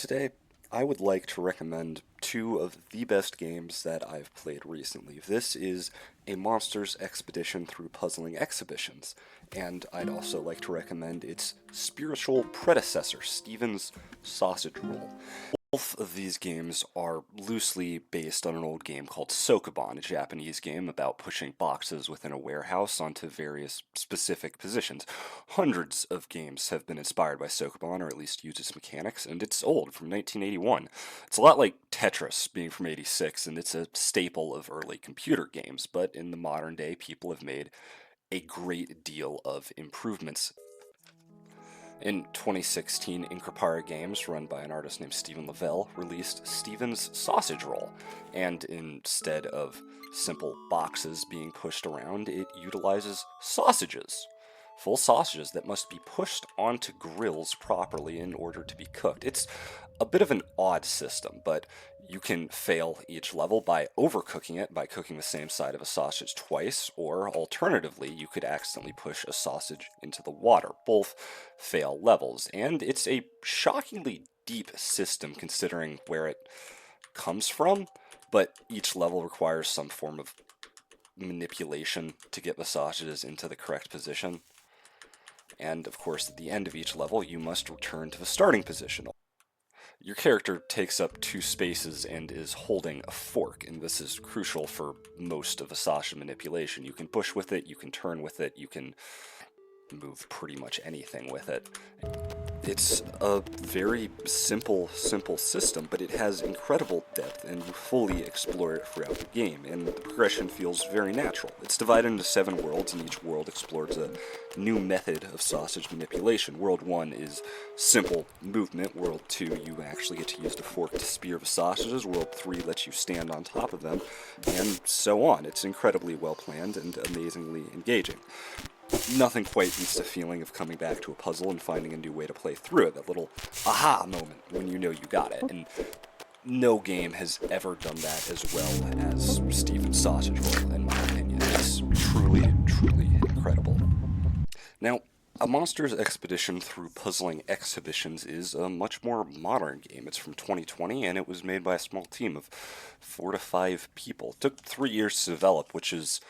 Today, I would like to recommend two of the best games that I've played recently. This is a Monsters Expedition through Puzzling Exhibitions, and I'd also like to recommend its spiritual predecessor, Steven's Sausage Roll. Both of these games are loosely based on an old game called Sokoban, a Japanese game about pushing boxes within a warehouse onto various specific positions. Hundreds of games have been inspired by Sokoban, or at least use its mechanics, and it's old, from 1981. It's a lot like Tetris being from 86, and it's a staple of early computer games, but in the modern day, people have made a great deal of improvements. In 2016, Increpare Games, run by an artist named Stephen Lavelle, released Steven's Sausage Roll, and instead of simple boxes being pushed around, it utilizes sausages. Full sausages that must be pushed onto grills properly in order to be cooked. It's a bit of an odd system, but you can fail each level by overcooking it by cooking the same side of a sausage twice, or alternatively, you could accidentally push a sausage into the water. Both fail levels, and it's a shockingly deep system considering where it comes from, but each level requires some form of manipulation to get the sausages into the correct position. And of course, at the end of each level, you must return to the starting position. Your character takes up two spaces and is holding a fork, and this is crucial for most of the sausage manipulation. You can push with it, you can turn with it, you can move pretty much anything with it. It's a very simple system, but it has incredible depth, and you fully explore it throughout the game, and the progression feels very natural. It's divided into 7 worlds, and each world explores a new method of sausage manipulation. World 1 is simple movement. World 2, you actually get to use the fork to spear the sausages. World 3 lets you stand on top of them, and so on. It's incredibly well planned and amazingly engaging. Nothing quite beats the feeling of coming back to a puzzle and finding a new way to play through it, that little aha moment when you know you got it. And no game has ever done that as well as Steven's Sausage Roll, in my opinion. It's truly incredible. Now, A Monster's Expedition Through Puzzling Exhibitions is a much more modern game. It's from 2020, and it was made by a small team of 4 to 5 people. It took 3 years to develop, which is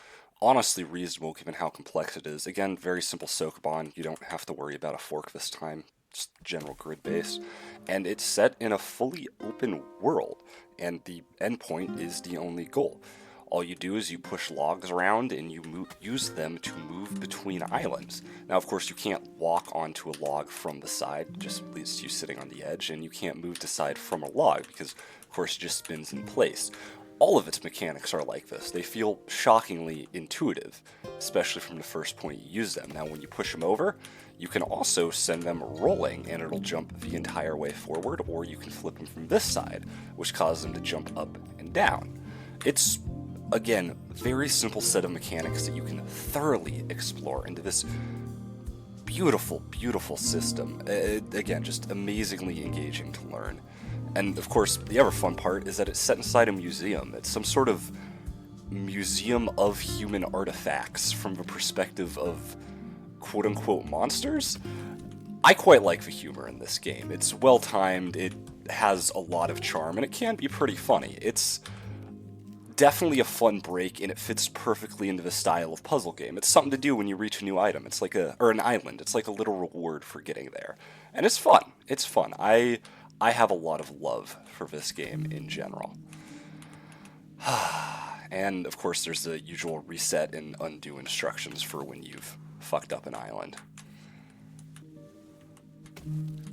honestly reasonable given how complex it is. Again, very simple sokoban. You don't have to worry about a fork this time. Just general grid base. And it's set in a fully open world, and the endpoint is the only goal. All you do is you push logs around and you use them to move between islands. Now, of course, you can't walk onto a log from the side, just leaves you sitting on the edge, and you can't move the side from a log because, of course, it just spins in place. All of its mechanics are like this. They feel shockingly intuitive, especially from the first point you use them. Now, when you push them over, you can also send them rolling, and it'll jump the entire way forward, or you can flip them from this side, which causes them to jump up and down. It's, again, very simple set of mechanics that you can thoroughly explore into this beautiful system. Again, just amazingly engaging to learn. And of course, the other fun part is that it's set inside a museum. It's some sort of museum of human artifacts from the perspective of quote-unquote monsters. I quite like the humor in this game. It's well-timed, it has a lot of charm, and it can be pretty funny. It's definitely a fun break, and it fits perfectly into the style of puzzle game. It's something to do when you reach a new item. It's like an island. It's like a little reward for getting there. And it's fun. It's fun. I have a lot of love for this game in general. And of course there's the usual reset and undo instructions for when you've fucked up an island.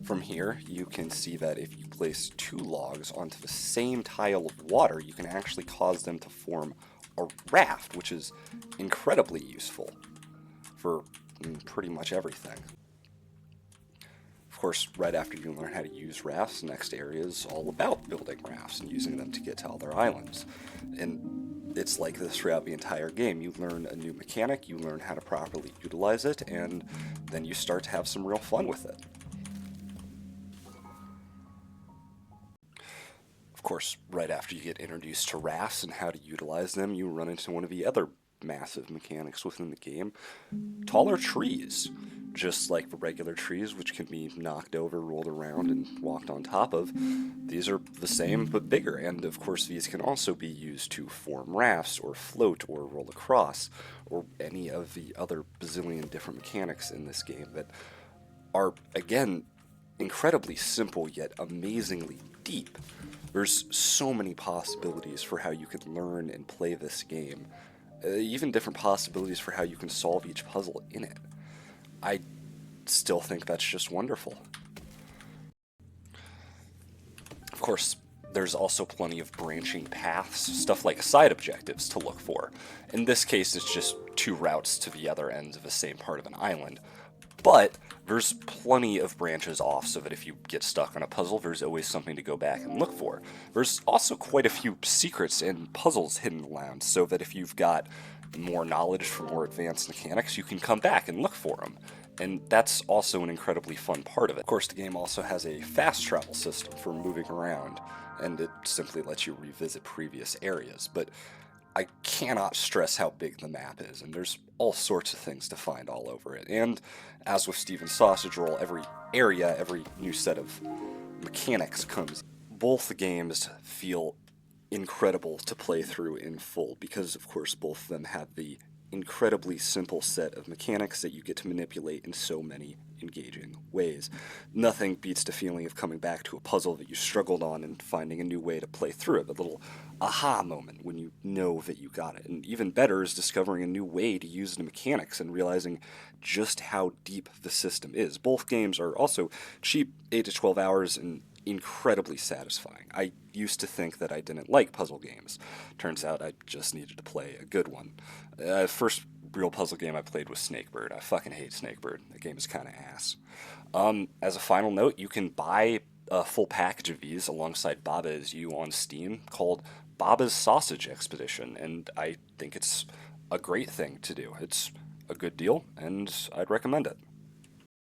From here, you can see that if you place 2 logs onto the same tile of water, you can actually cause them to form a raft, which is incredibly useful for pretty much everything. Of course, right after you learn how to use rafts, the next area is all about building rafts and using them to get to other islands. And it's like this throughout the entire game. You learn a new mechanic, you learn how to properly utilize it, and then you start to have some real fun with it. Of course, right after you get introduced to rafts and how to utilize them, you run into one of the other massive mechanics within the game. Taller trees, just like the regular trees, which can be knocked over, rolled around, and walked on top of. These are the same but bigger, and of course these can also be used to form rafts, or float, or roll across, or any of the other bazillion different mechanics in this game that are, again, incredibly simple yet amazingly deep. There's so many possibilities for how you can learn and play this game, even different possibilities for how you can solve each puzzle in it. I still think that's just wonderful. Of course, there's also plenty of branching paths, stuff like side objectives to look for. In this case, it's just two routes to the other ends of the same part of an island. But there's plenty of branches off so that if you get stuck on a puzzle, there's always something to go back and look for. There's also quite a few secrets and puzzles hidden around so that if you've got more knowledge for more advanced mechanics, you can come back and look for them. And that's also an incredibly fun part of it. Of course, the game also has a fast travel system for moving around, and it simply lets you revisit previous areas. But I cannot stress how big the map is, and there's all sorts of things to find all over it. And as with Steven's Sausage Roll, every area, every new set of mechanics comes. Both games feel incredible to play through in full because, of course, both of them have the incredibly simple set of mechanics that you get to manipulate in so many engaging ways. Nothing beats the feeling of coming back to a puzzle that you struggled on and finding a new way to play through it, the little aha moment when you know that you got it. And even better is discovering a new way to use the mechanics and realizing just how deep the system is. Both games are also cheap, 8 to 12 hours, and incredibly satisfying. I used to think that I didn't like puzzle games. Turns out I just needed to play a good one. First real puzzle game I played was Snakebird. I fucking hate Snakebird. That game is kind of ass. As a final note, you can buy a full package of these alongside Baba Is You on Steam called Baba's Sausage Expedition, and I think it's a great thing to do. It's a good deal, and I'd recommend it.